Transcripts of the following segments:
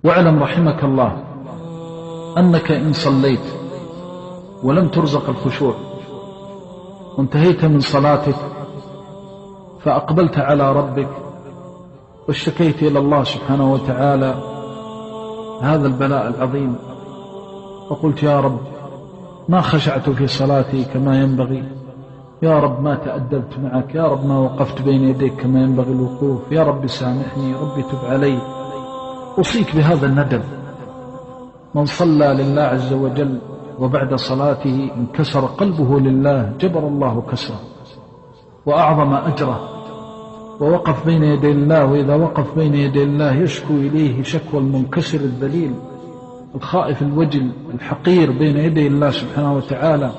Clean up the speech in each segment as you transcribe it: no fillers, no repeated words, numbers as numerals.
واعلم رحمك الله أنك إن صليت ولم ترزق الخشوع وانتهيت من صلاتك فأقبلت على ربك واشتكيت إلى الله سبحانه وتعالى هذا البلاء العظيم وقلت يا رب ما خشعت في صلاتي كما ينبغي، يا رب ما تأدبت معك، يا رب ما وقفت بين يديك كما ينبغي الوقوف، يا رب سامحني، ربي تب علي. أوصيك بهذا الندب: من صلى لله عز وجل وبعد صلاته انكسر قلبه لله جبر الله كسره وأعظم أجره، ووقف بين يدي الله، وإذا وقف بين يدي الله يشكو إليه شكوى المنكسر الذليل الخائف الوجل الحقير بين يدي الله سبحانه وتعالى،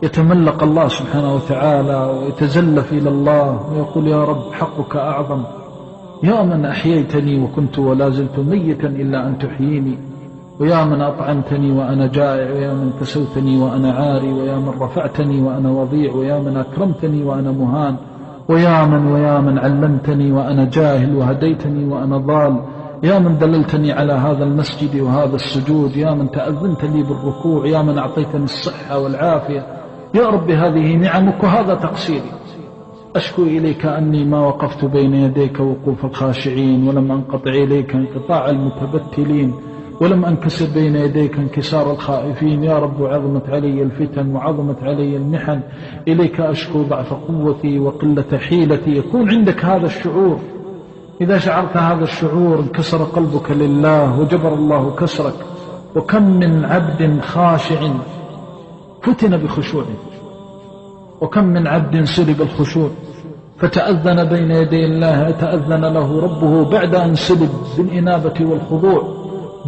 يتملق الله سبحانه وتعالى ويتزلف إلى الله ويقول يا رب حقك أعظم، يا من أحييتني وكنت ولا زلت ميتا إلا أن تحييني، ويا من أطعمتني وأنا جائع، ويا من كسوتني وأنا عاري، ويا من رفعتني وأنا وضيع، ويا من أكرمتني وأنا مهان، ويا من علمتني وأنا جاهل، وهديتني وأنا ضال، يا من دللتني على هذا المسجد وهذا السجود، يا من تأذنت لي بالركوع، يا من أعطيتني الصحة والعافية، يا رب هذه نعمك وهذا تقصيري. أشكو إليك أني ما وقفت بين يديك وقوف الخاشعين، ولم أنقطع إليك انقطاع المتبتلين، ولم أنكسر بين يديك انكسار الخائفين. يا رب عظمت علي الفتن وعظمت علي المحن، إليك أشكو ضعف قوتي وقلة حيلتي. يكون عندك هذا الشعور، إذا شعرت هذا الشعور انكسر قلبك لله وجبر الله كسرك. وكم من عبد خاشع فتن بخشوعه، وكم من عبد سلب الخشوع فتأذن بين يدي الله، تأذن له ربه بعد أن سلب بالإنابة والخضوع،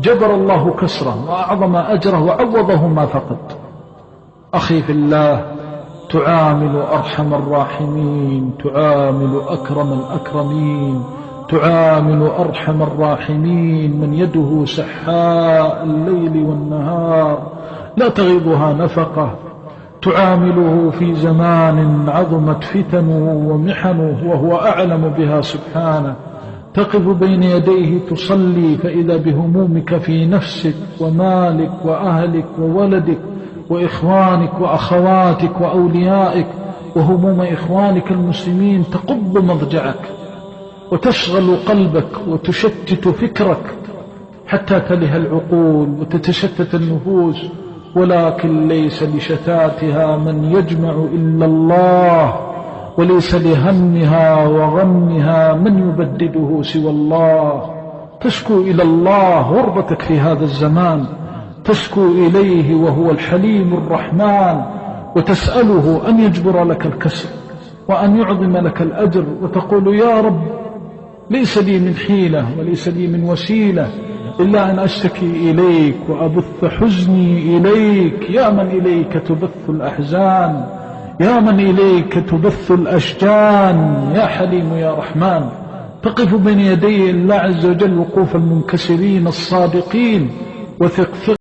جبر الله كسره وأعظم أجره وعوضه ما فقد. أخي في الله، تعامل أرحم الراحمين، تعامل أكرم الأكرمين، تعامل أرحم الراحمين، من يده سحاء الليل والنهار لا تغيضها نفقه، تعامله في زمان عظمت فتنه ومحنه وهو أعلم بها سبحانه. تقف بين يديه تصلي فإذا بهمومك في نفسك ومالك وأهلك وولدك وإخوانك وأخواتك وأوليائك وهموم إخوانك المسلمين تقض مضجعك وتشغل قلبك وتشتت فكرك حتى تله العقول وتتشتت النفوس، ولكن ليس لشتاتها من يجمع إلا الله، وليس لهمها وغمها من يبدده سوى الله. تشكو إلى الله غربتك في هذا الزمان، تشكو إليه وهو الحليم الرحمن، وتسأله أن يجبر لك الكسر وأن يعظم لك الأجر، وتقول يا رب ليس لي من حيلة وليس لي من وسيلة إلا أن أشتكي إليك وأبث حزني إليك، يا من إليك تبث الأحزان، يا من إليك تبث الأشجان، يا حليم يا رحمن. تقف بين يدي الله عز وجل وقوف المنكسرين الصادقين، وثق